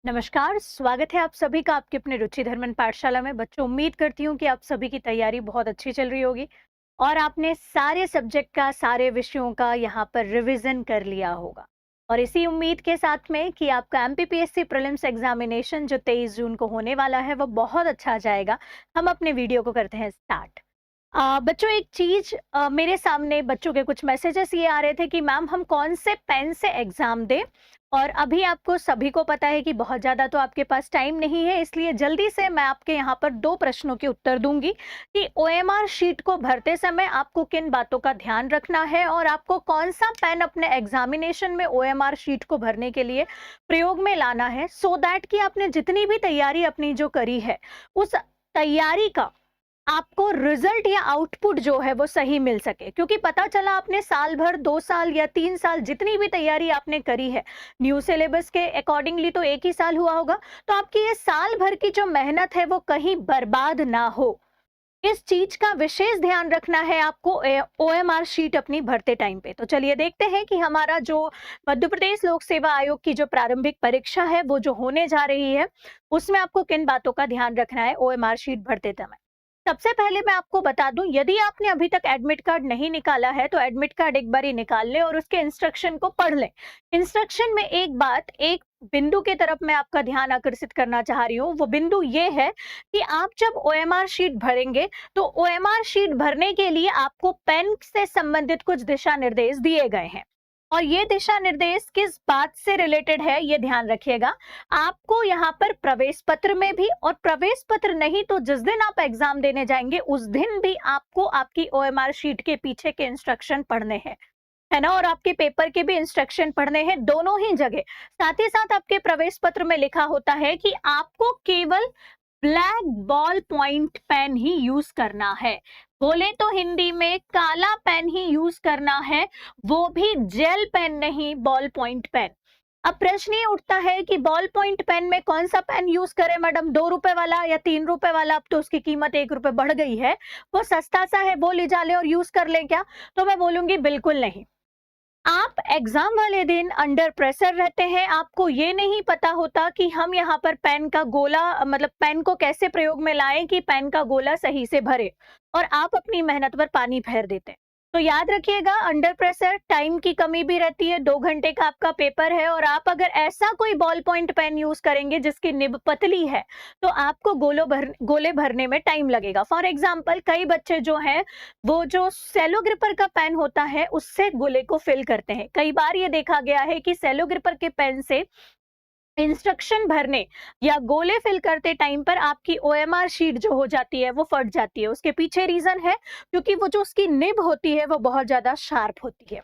नमस्कार, स्वागत है आप सभी का आपके अपने रुचि धर्मन पाठशाला में। बच्चों, उम्मीद करती हूँ कि आप सभी की तैयारी बहुत अच्छी चल रही होगी और आपने सारे सब्जेक्ट का, सारे विषयों का यहाँ पर रिवीजन कर लिया होगा। और इसी उम्मीद के साथ में कि आपका एमपीपीएससी प्रीलिम्स एग्जामिनेशन जो 23 जून को होने वाला है, वो बहुत अच्छा जाएगा। हम अपने वीडियो को करते हैं स्टार्ट। बच्चों, एक चीज मेरे सामने बच्चों के कुछ मैसेजेस ये आ रहे थे कि मैम हम कौन से पेन से एग्जाम दें। और अभी आपको सभी को पता है कि बहुत ज्यादा तो आपके पास टाइम नहीं है, इसलिए जल्दी से मैं आपके यहाँ पर दो प्रश्नों के उत्तर दूंगी कि ओएमआर शीट को भरते समय आपको किन बातों का ध्यान रखना है और आपको कौन सा पेन अपने एग्जामिनेशन में ओएमआर शीट को भरने के लिए प्रयोग में लाना है, सो दैट कि आपने जितनी भी तैयारी अपनी जो करी है उस तैयारी का आपको रिजल्ट या आउटपुट जो है वो सही मिल सके। क्योंकि पता चला आपने साल भर, 2 साल या 3 साल जितनी भी तैयारी आपने करी है, न्यू सिलेबस के अकॉर्डिंगली तो 1 ही साल हुआ होगा, तो आपकी ये साल भर की जो मेहनत है वो कहीं बर्बाद ना हो, इस चीज का विशेष ध्यान रखना है आपको ओएमआर शीट अपनी भरते टाइम पे। तो चलिए देखते हैं कि हमारा जो मध्य प्रदेश लोक सेवा आयोग की जो प्रारंभिक परीक्षा है वो जो होने जा रही है, उसमें आपको किन बातों का ध्यान रखना है ओएमआर शीट भरते समय। सबसे पहले मैं आपको बता दूं, यदि आपने अभी तक एडमिट कार्ड नहीं निकाला है तो एडमिट कार्ड एक बार ही निकाल लें और उसके इंस्ट्रक्शन को पढ़ लें। इंस्ट्रक्शन में एक बात, एक बिंदु की तरफ मैं आपका ध्यान आकर्षित करना चाह रही हूँ। वो बिंदु ये है कि आप जब ओएमआर शीट भरेंगे तो ओएमआर शीट भरने के लिए आपको पेन से संबंधित कुछ दिशा निर्देश दिए गए हैं। और ये दिशा निर्देश किस बात से रिलेटेड है ये ध्यान रखिएगा। आपको यहाँ पर प्रवेश पत्र में भी, और प्रवेश पत्र नहीं तो जिस दिन आप एग्जाम देने जाएंगे उस दिन भी आपको आपकी ओएमआर शीट के पीछे के इंस्ट्रक्शन पढ़ने हैं, है ना। और आपके पेपर के भी इंस्ट्रक्शन पढ़ने हैं, दोनों ही जगह। साथ ही साथ आपके प्रवेश पत्र में लिखा होता है कि आपको केवल ब्लैक बॉल पॉइंट पेन ही यूज करना है। बोले तो हिंदी में काला पेन ही यूज करना है, वो भी जेल पेन नहीं, बॉल पॉइंट पेन। अब प्रश्न ये उठता है कि बॉल पॉइंट पेन में कौन सा पेन यूज करें मैडम, 2 रुपए वाला या 3 रुपए वाला? अब तो उसकी कीमत 1 रुपए बढ़ गई है, वो सस्ता सा है, वो ले जा ले और यूज कर ले क्या? तो मैं बोलूंगी बिल्कुल नहीं। आप एग्जाम वाले दिन अंडर प्रेशर रहते हैं, आपको ये नहीं पता होता कि हम यहाँ पर पेन का गोला, मतलब पेन को कैसे प्रयोग में लाएं कि पेन का गोला सही से भरे, और आप अपनी मेहनत पर पानी फेर देते हैं। तो याद रखिएगा, अंडर प्रेशर टाइम की कमी भी रहती है, 2 घंटे का आपका पेपर है और आप अगर ऐसा कोई बॉल पॉइंट पेन यूज करेंगे जिसकी निब पतली है तो आपको गोले भरने में टाइम लगेगा। फॉर एग्जाम्पल, कई बच्चे जो हैं वो जो सेलो ग्रिपर का पेन होता है उससे गोले को फिल करते हैं। कई बार ये देखा गया है कि सेलो ग्रिपर के पेन से इंस्ट्रक्शन भरने या गोले फिल करते टाइम पर आपकी ओएमआर शीट जो हो जाती है वो फट जाती है। उसके पीछे रीजन है क्योंकि वो जो उसकी निब होती है वो बहुत ज्यादा शार्प होती है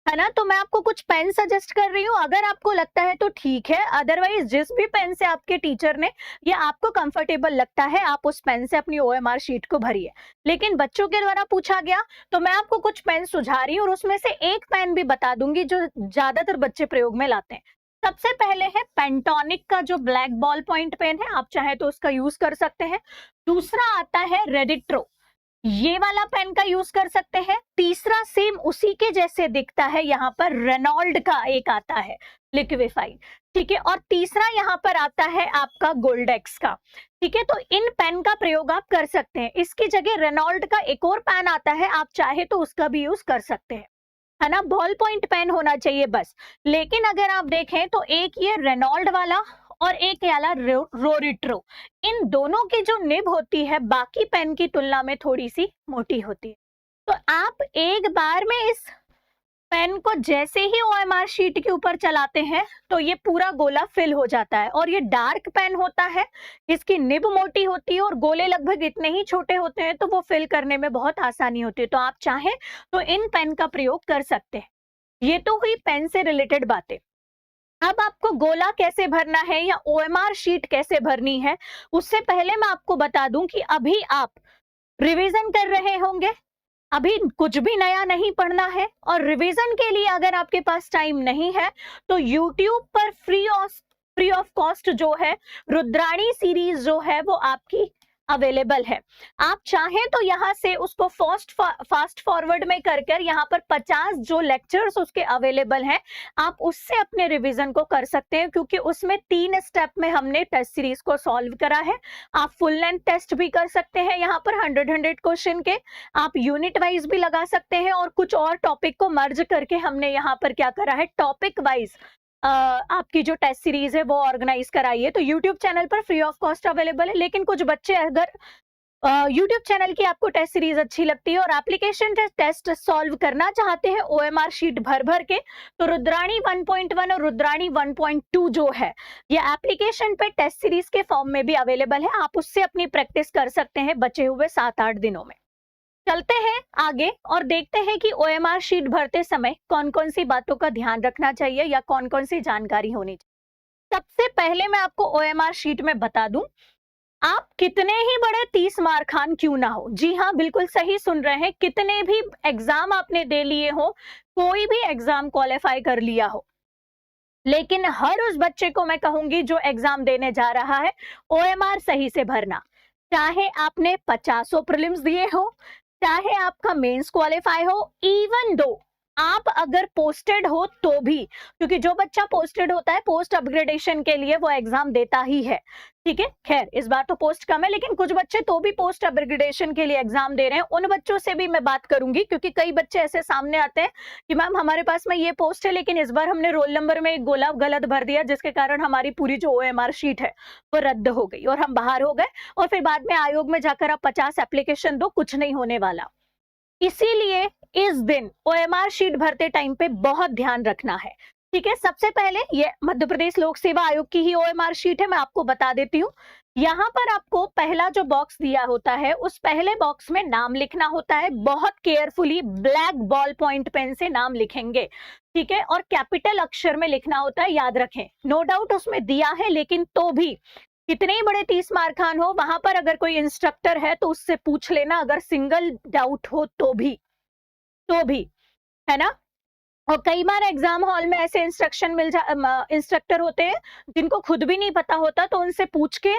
ना। तो मैं आपको कुछ पेन सजेस्ट कर रही हूँ, अगर आपको लगता है तो ठीक है, अदरवाइज जिस भी पेन से आपके टीचर ने या आपको कंफर्टेबल लगता है आप उस पेन से अपनी ओएमआर शीट को भरिए। लेकिन बच्चों के द्वारा पूछा गया तो मैं आपको कुछ पेन सुझा रही हूँ और उसमें से एक पेन भी बता दूंगी जो ज्यादातर बच्चे प्रयोग में लाते हैं। सबसे पहले है पेंटोनिक का जो ब्लैक बॉल पॉइंट पेन है, आप चाहे तो उसका यूज कर सकते हैं। दूसरा आता है रेडिट्रो, ये वाला पेन का यूज कर सकते हैं। तीसरा सेम उसी के जैसे दिखता है, यहाँ पर रेनॉल्ड का एक आता है लिक्विफाइड, ठीक है। और तीसरा यहाँ पर आता है आपका गोल्डेक्स का, ठीक है। तो इन पेन का प्रयोग आप कर सकते हैं। इसकी जगह रेनॉल्ड का एक और पेन आता है, आप चाहे तो उसका भी यूज कर सकते हैं, है ना। बॉल पॉइंट पेन होना चाहिए बस। लेकिन अगर आप देखें तो एक ये रेनॉल्ड वाला और एक वाला रोरिट्रो, इन दोनों की जो निब होती है बाकी पेन की तुलना में थोड़ी सी मोटी होती है। तो आप एक बार में इस पेन को जैसे ही ओएमआर शीट के ऊपर चलाते हैं तो ये पूरा गोला फिल हो जाता है। और ये डार्क पेन होता है, इसकी निब मोटी होती है और गोले लगभग इतने ही छोटे होते हैं, तो वो फिल करने में बहुत आसानी होती है। तो आप चाहें तो इन पेन का प्रयोग कर सकते हैं। ये तो हुई पेन से रिलेटेड बातें। अब आपको गोला कैसे भरना है या ओएमआर शीट कैसे भरनी है, उससे पहले मैं आपको बता दूं कि अभी आप रिवीजन कर रहे होंगे, अभी कुछ भी नया नहीं पढ़ना है। और रिवीजन के लिए अगर आपके पास टाइम नहीं है तो YouTube पर फ्री ऑफ कॉस्ट जो है रुद्राणी सीरीज जो है वो आपकी अवेलेबल है। आप चाहें तो यहाँ से उसको फास्ट फॉरवर्ड में कर कर यहाँ पर 50 जो लेक्चर्स उसके अवेलेबल हैं, आप उससे अपने रिवीजन को कर सकते हैं, क्योंकि उसमें 3 स्टेप में हमने टेस्ट सीरीज को सॉल्व करा है। आप फुल लेंथ टेस्ट भी कर सकते हैं यहाँ पर 100 क्वेश्चन के, आप यूनिट वाइज भी लगा सकते हैं, और कुछ और टॉपिक को मर्ज करके हमने यहाँ पर क्या करा है, टॉपिक वाइज आपकी जो टेस्ट सीरीज है वो ऑर्गेनाइज कराई है। तो यूट्यूब चैनल पर फ्री ऑफ कॉस्ट अवेलेबल है। लेकिन कुछ बच्चे अगर यूट्यूब चैनल की आपको टेस्ट सीरीज अच्छी लगती है और एप्लीकेशन टेस्ट सॉल्व करना चाहते हैं ओएमआर शीट भर भर के, तो रुद्राणी 1.1 और रुद्राणी 1.2 जो है ये एप्लीकेशन पे टेस्ट सीरीज के फॉर्म में भी अवेलेबल है। आप उससे अपनी प्रैक्टिस कर सकते हैं बचे हुए 7-8 दिनों में। चलते हैं आगे और देखते हैं कि ओएमआर शीट भरते समय कौन कौन सी बातों का ध्यान रखना चाहिए या कौन कौन सी जानकारी होनी चाहिए। सबसे पहले मैं आपको ओएमआर शीट में बता दूं, आप कितने ही बड़े 30 मार्कान क्यों ना हो, जी हाँ बिल्कुल सही सुन रहे हैं, कितने भी एग्जाम आपने दे लिए हो, कोई भी एग्जाम क्वालिफाई कर लिया हो, लेकिन हर उस बच्चे को मैं कहूंगी जो एग्जाम देने जा रहा है, ओएमआर सही से भरना। चाहे आपने 50 प्रीलिम्स दिए हो, चाहे आपका मेंस क्वालिफाई हो, इवन दो आप अगर पोस्टेड हो तो भी, क्योंकि जो बच्चा पोस्टेड होता है पोस्ट अपग्रेडेशन के लिए वो एग्जाम देता ही है, ठीक है। खैर इस बार तो पोस्ट कम है, लेकिन कुछ बच्चे तो भी पोस्ट अपग्रेडेशन के लिए एग्जाम दे रहे हैं, उन बच्चों से भी मैं बात करूंगी, क्योंकि कई बच्चे ऐसे सामने आते हैं कि मैम हमारे पास में ये पोस्ट है, लेकिन इस बार हमने रोल नंबर में एक गोला गलत भर दिया, जिसके कारण हमारी पूरी जो ओएमआर शीट है वो रद्द हो गई और हम बाहर हो गए, और फिर बाद में आयोग में जाकर आप 50 एप्लीकेशन दो, कुछ नहीं होने वाला। इसीलिए इस दिन ओएमआर शीट भरते टाइम पे बहुत ध्यान रखना है, ठीक है। सबसे पहले ये मध्य प्रदेश लोक सेवा आयोग की ही ओएमआर शीट है, मैं आपको बता देती हूँ। यहाँ पर आपको पहला जो बॉक्स दिया होता है उस पहले बॉक्स में नाम लिखना होता है, बहुत carefully black ballpoint pen से नाम लिखेंगे, ठीक है, और कैपिटल अक्षर में लिखना होता है, याद रखें। नो डाउट उसमें दिया है, लेकिन तो भी कितने ही बड़े 30 मार्कान हो, वहां पर अगर कोई इंस्ट्रक्टर है तो उससे पूछ लेना, अगर सिंगल डाउट हो तो भी, है ना। और कई बार एग्जाम हॉल में ऐसे इंस्ट्रक्टर होते हैं जिनको खुद भी नहीं पता होता, तो उनसे पूछ के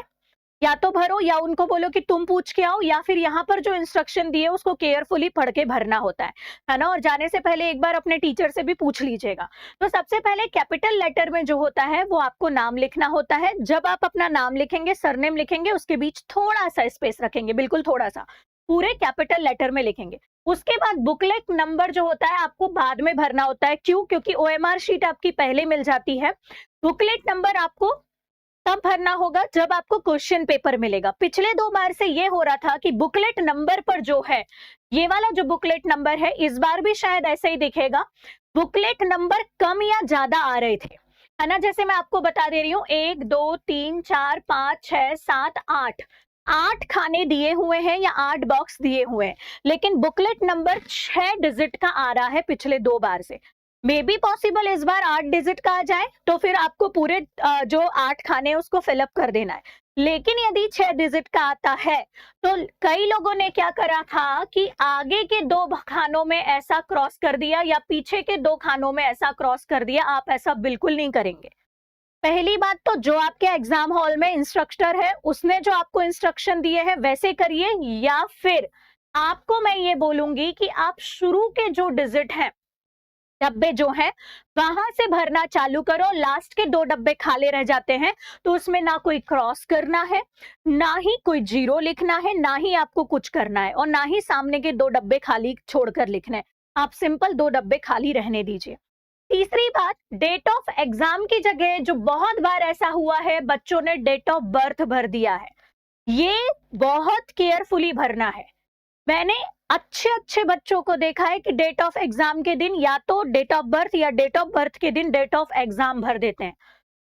या तो भरो, या उनको बोलो कि तुम पूछ के आओ, या फिर यहाँ पर जो इंस्ट्रक्शन दिए उसको केयरफुली पढ़ के भरना होता है ना। और जाने से पहले एक बार अपने टीचर से भी पूछ लीजिएगा। तो सबसे पहले कैपिटल लेटर में जो होता है वो आपको नाम लिखना होता है। जब आप अपना नाम लिखेंगे, सरनेम लिखेंगे, उसके बीच थोड़ा सा स्पेस रखेंगे, बिल्कुल थोड़ा सा, पूरे कैपिटल लेटर में लिखेंगे। उसके बाद बुकलेट नंबर जो होता है आपको बाद में भरना होता है। क्यों? क्योंकि ओएमआर शीट आपकी पहले मिल जाती है। बुकलेट नंबर आपको तब भरना होगा जब आपको क्वेश्चन पेपर मिलेगा। पिछले 2 बार से ये हो रहा था कि बुकलेट नंबर पर जो है, ये वाला जो बुकलेट नंबर है, इस बार भी शायद ऐसे ही दिखेगा, बुकलेट नंबर कम या ज्यादा आ रहे थे, है ना। जैसे मैं आपको बता दे रही हूँ, 1 2 3 4 5 6 7 8 खाने दिए हुए हैं या 8 बॉक्स दिए हुए हैं, लेकिन बुकलेट नंबर 6 डिजिट का आ रहा है पिछले 2 बार से। मे बी पॉसिबल इस बार 8 डिजिट का आ जाए, तो फिर आपको पूरे जो 8 खाने उसको फिलअप कर देना है। लेकिन यदि 6 डिजिट का आता है, तो कई लोगों ने क्या करा था कि आगे के 2 खानों में ऐसा क्रॉस कर दिया या पीछे के 2 खानों में ऐसा क्रॉस कर दिया। आप ऐसा बिल्कुल नहीं करेंगे। पहली बात तो जो आपके एग्जाम हॉल में इंस्ट्रक्टर है उसने जो आपको इंस्ट्रक्शन दिए हैं वैसे करिए, या फिर आपको मैं ये बोलूंगी कि आप शुरू के जो डिजिट हैं, डब्बे जो हैं, वहां से भरना चालू करो। लास्ट के 2 डब्बे खाली रह जाते हैं, तो उसमें ना कोई क्रॉस करना है, ना ही कोई जीरो लिखना है, ना ही आपको कुछ करना है, और ना ही सामने के 2 डब्बे खाली छोड़कर लिखना है। आप सिंपल 2 डब्बे खाली रहने दीजिए। तीसरी बात, डेट ऑफ एग्जाम की जगह जो बहुत बार ऐसा हुआ है, बच्चों ने डेट ऑफ बर्थ भर दिया है, ये बहुत केयरफुली भरना है। मैंने अच्छे बच्चों को देखा है कि डेट ऑफ एग्जाम के दिन या तो डेट ऑफ बर्थ या डेट ऑफ बर्थ के दिन डेट ऑफ एग्जाम भर देते हैं,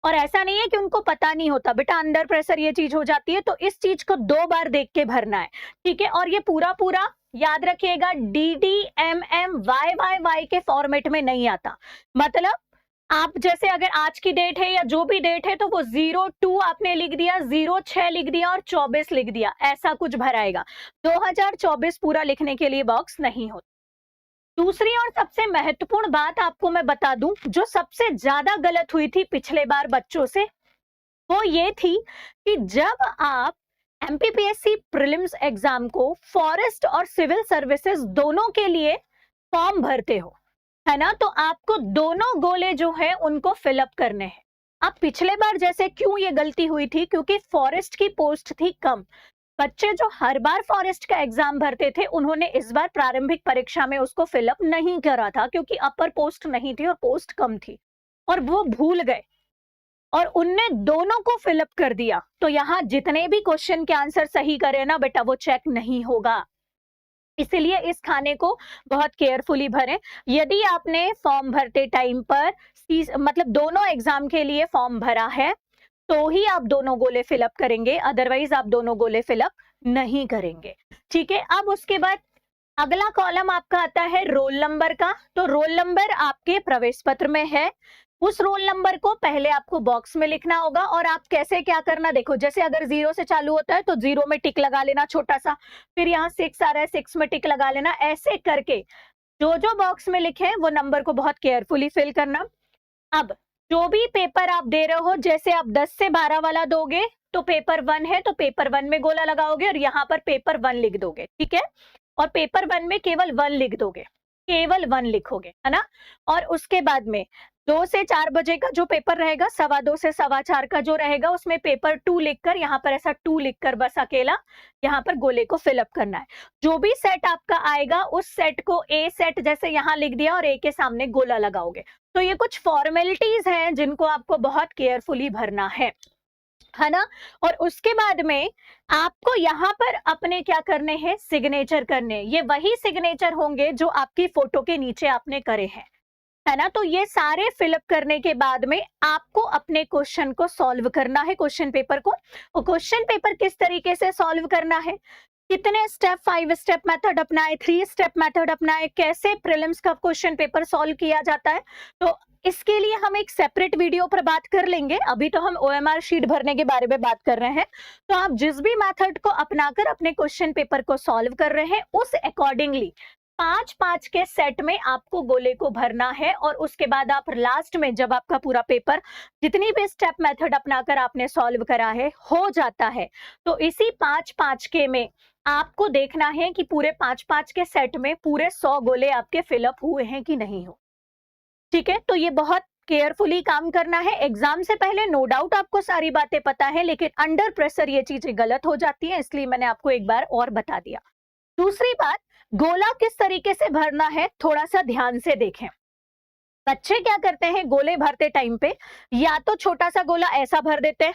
और ऐसा नहीं है कि उनको पता नहीं होता, बेटा अंडर प्रेशर ये चीज हो जाती है, तो इस चीज को 2 बार देख के भरना है, ठीक है। और ये पूरा याद रखिएगा, DDMM YYY के फॉर्मेट में नहीं आता। मतलब आप जैसे अगर आज की डेट है या जो भी डेट है, तो वो 02 आपने लिख दिया, 06 लिख दिया और 24 लिख दिया, ऐसा कुछ भराएगा। 2024 पूरा लिखने के लिए बॉक्स नहीं होता। दूसरी और सबसे महत्वपूर्ण बात आपको मैं बता दूं, जो सबसे ज्यादा गलत हुई थी पिछले बार बच्चों से, वो ये थी कि जब आप एमपीपीएससी प्रीलिम्स एग्जाम को फॉरेस्ट और सिविल सर्विसेज दोनों के लिए फॉर्म भरते हो, है ना, तो आपको दोनों गोले जो है उनको फिलअप करने हैं। अब पिछले बार जैसे क्यों ये गलती हुई थी, क्योंकि फॉरेस्ट की पोस्ट थी कम। बच्चे जो हर बार फॉरेस्ट का एग्जाम भरते थे उन्होंने इस बार प्रारंभिक परीक्षा में उसको फिलअप नहीं करा था, क्योंकि अपर पोस्ट नहीं थी और पोस्ट कम थी, और वो भूल गए और उनने दोनों को फिलअप कर दिया। तो यहाँ जितने भी क्वेश्चन के आंसर सही करे ना बेटा, वो चेक नहीं होगा। इसलिए इस खाने को बहुत केयरफुली भरें। यदि आपने फॉर्म भरते टाइम पर मतलब दोनों एग्जाम के लिए फॉर्म भरा है तो ही आप दोनों गोले फिलअप करेंगे, अदरवाइज आप दोनों गोले फिलअप नहीं करेंगे। ठीक है, अब उसके बाद अगला कॉलम आपका आता है रोल नंबर का। तो रोल नंबर आपके प्रवेश पत्र में है, उस रोल नंबर को पहले आपको बॉक्स में लिखना होगा। और आप कैसे क्या करना, देखो जैसे अगर 0 से चालू होता है तो 0 में टिक लगा लेना छोटा सा, फिर यहाँ 6 आ रहा है 6 में टिक लगा लेना। ऐसे करके जो जो बॉक्स में लिखे हैं वो नंबर को बहुत केयरफुली फिल करना। अब जो भी पेपर आप दे रहे हो, जैसे आप 10 से 12 वाला दोगे तो पेपर 1 है तो पेपर 1 में गोला लगाओगे और यहाँ पर पेपर 1 लिख दोगे, ठीक है। और पेपर 1 में केवल 1 लिख दोगे, केवल 1 लिखोगे, है ना। और उसके बाद में 2 से 4 बजे का जो पेपर रहेगा, 2:15 से 4:15 का जो रहेगा, उसमें पेपर 2 लिखकर यहाँ पर ऐसा 2 लिखकर बस अकेला यहाँ पर गोले को फिलअप करना है। जो भी सेट आपका आएगा उस सेट को ए सेट जैसे यहाँ लिख दिया और ए के सामने गोला लगाओगे। तो ये कुछ फॉर्मेलिटीज हैं जिनको आपको बहुत केयरफुली भरना है ना। और उसके बाद में आपको यहाँ पर अपने क्या करने हैं, सिग्नेचर करने। ये वही सिग्नेचर होंगे जो आपकी फोटो के नीचे आपने करे हैं, है ना। तो ये सारे फिलअप करने के बाद में आपको अपने क्वेश्चन को सॉल्व करना है, क्वेश्चन पेपर को। और क्वेश्चन पेपर किस तरीके से सॉल्व करना है, कितने स्टेप, 5 स्टेप मेथड अपनाए, 3 स्टेप मेथड अपनाए, कैसे प्रीलिम्स का क्वेश्चन पेपर सॉल्व किया जाता है, तो इसके लिए हम एक सेपरेट वीडियो पर बात कर लेंगे। अभी तो हम ओएमआर शीट भरने के बारे में बात कर रहे हैं। तो आप जिस भी मेथड को अपनाकर अपने क्वेश्चन पेपर को सॉल्व कर रहे हैं उस अकॉर्डिंगली 5-5 के सेट में आपको गोले को भरना है। और उसके बाद आप लास्ट में जब आपका पूरा पेपर जितनी भी स्टेप मेथड अपनाकर आपने सॉल्व करा है हो जाता है, तो इसी 5-5 के में आपको देखना है कि पूरे 5-5 के सेट में पूरे 100 गोले आपके फिलअप हुए हैं कि नहीं हो। ठीक है, तो ये बहुत केयरफुली काम करना है। एग्जाम से पहले नो डाउट आपको सारी बातें पता है, लेकिन अंडर प्रेशर ये चीजें गलत हो जाती हैं, इसलिए मैंने आपको एक बार और बता दिया। दूसरी बात, गोला किस तरीके से भरना है थोड़ा सा ध्यान से देखें। बच्चे क्या करते हैं गोले भरते टाइम पे, या तो छोटा सा गोला ऐसा भर देते हैं,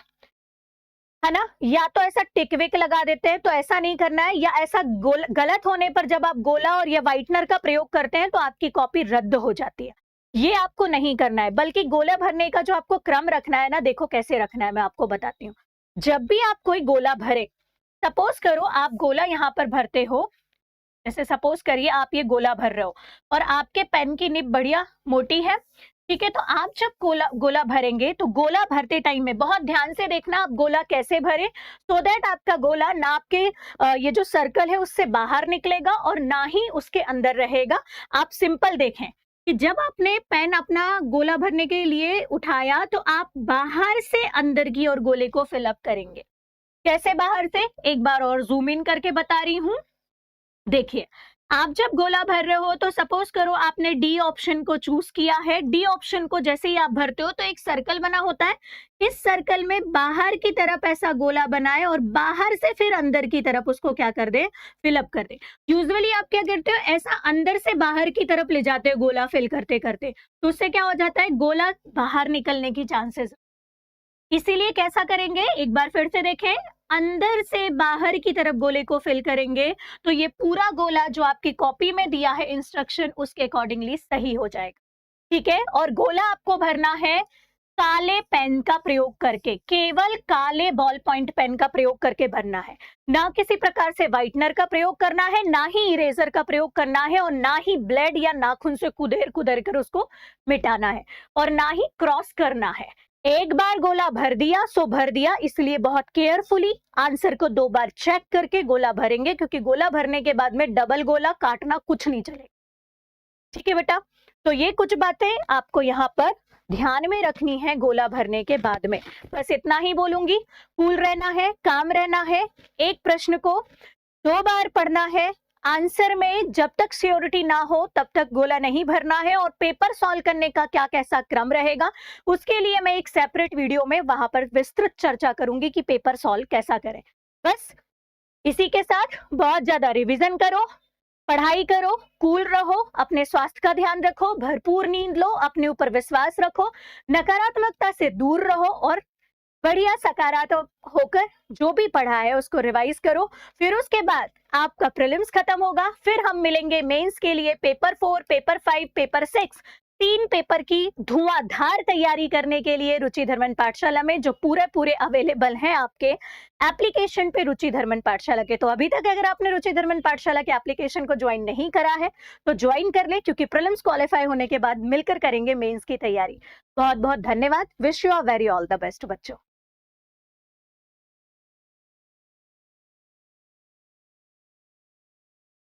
है ना, या तो ऐसा टिक विक लगा देते हैं। तो ऐसा नहीं करना है, या ऐसा गलत होने पर जब आप गोला और या व्हाइटनर का प्रयोग करते हैं तो आपकी कॉपी रद्द हो जाती है। ये आपको नहीं करना है, बल्कि गोला भरने का जो आपको क्रम रखना है ना, देखो कैसे रखना है, मैं आपको बताती हूँ। जब भी आप कोई गोला भरे, सपोज करो आप गोला यहाँ पर भरते हो, जैसे सपोज करिए आप ये गोला भर रहे हो और आपके पेन की निब बढ़िया मोटी है, ठीक है। तो आप जब गोला भरेंगे तो गोला भरते टाइम में बहुत ध्यान से देखना आप गोला कैसे भरे, सो दैट आपका गोला ना आपके ये जो सर्कल है उससे बाहर निकलेगा और ना ही उसके अंदर रहेगा। आप सिंपल देखें कि जब आपने पेन अपना गोला भरने के लिए उठाया तो आप बाहर से अंदर की ओर गोले को फिलअप करेंगे। कैसे बाहर से, एक बार और जूम इन करके बता रही हूं। देखिए, आप जब गोला भर रहे हो तो सपोज करो आपने डी ऑप्शन को चूज किया है। डी ऑप्शन को जैसे ही आप भरते हो तो एक सर्कल बना होता है, इस सर्कल में बाहर की तरफ ऐसा गोला बनाए और बाहर से फिर अंदर की तरफ उसको क्या कर दे, फिलअप कर दे। यूजुअली आप क्या करते हो, ऐसा अंदर से बाहर की तरफ ले जाते हो गोला फिल करते करते, तो उससे क्या हो जाता है, गोला बाहर निकलने की चांसेस। इसीलिए कैसा करेंगे, एक बार फिर से देखें, अंदर से बाहर की तरफ गोले को फिल करेंगे तो ये पूरा गोला जो आपकी कॉपी में दिया है इंस्ट्रक्शन उसके अकॉर्डिंगली सही हो जाएगा। ठीक है, और गोला आपको भरना है काले पेन का प्रयोग करके, केवल काले बॉल पॉइंट पेन का प्रयोग करके भरना है। ना किसी प्रकार से व्हाइटनर का प्रयोग करना है, ना ही इरेजर का प्रयोग करना है, और ना ही ब्लेड या नाखून से कुदेर कुदेर कर उसको मिटाना है, और ना ही क्रॉस करना है। एक बार गोला भर दिया सो भर दिया, इसलिए बहुत केयरफुली आंसर को 2 बार चेक करके गोला भरेंगे, क्योंकि गोला भरने के बाद में डबल गोला काटना कुछ नहीं चलेगा। ठीक है बेटा, तो ये कुछ बातें आपको यहाँ पर ध्यान में रखनी है गोला भरने के बाद में। बस इतना ही बोलूंगी। कूल रहना है, काम रहना है, एक प्रश्न को 2 बार पढ़ना है, आंसर में जब तक श्योरिटी ना हो तब तक गोला नहीं भरना है, और पेपर सॉल्व करने का क्या कैसा क्रम रहेगा उसके लिए मैं एक सेपरेट वीडियो में वहां पर विस्तृत चर्चा करूंगी कि पेपर सॉल्व कैसा करें। बस इसी के साथ बहुत ज्यादा रिवीजन करो, पढ़ाई करो, कूल रहो, अपने स्वास्थ्य का ध्यान रखो, भरपूर नींद लो, अपने ऊपर विश्वास रखो, नकारात्मकता से दूर रहो और बढ़िया सकारात्मक होकर जो भी पढ़ा है उसको रिवाइज करो। फिर उसके बाद आपका प्रीलिम्स खत्म होगा, फिर हम मिलेंगे मेंस के लिए पेपर 4, पेपर 5, पेपर 6, 3 पेपर की धुआंधार तैयारी करने के लिए रुचि धर्मन पाठशाला में, जो पूरे अवेलेबल हैं आपके एप्लीकेशन पे रुचि धर्मन पाठशाला के। तो अभी तक अगर आपने रुचि धर्मन पाठशाला के एप्लीकेशन को ज्वाइन नहीं करा है तो ज्वाइन कर ले, क्योंकि प्रीलिम्स क्वालिफाई होने के बाद मिलकर करेंगे मेंस की तैयारी। बहुत बहुत धन्यवाद। Wish you a very all the best बच्चों।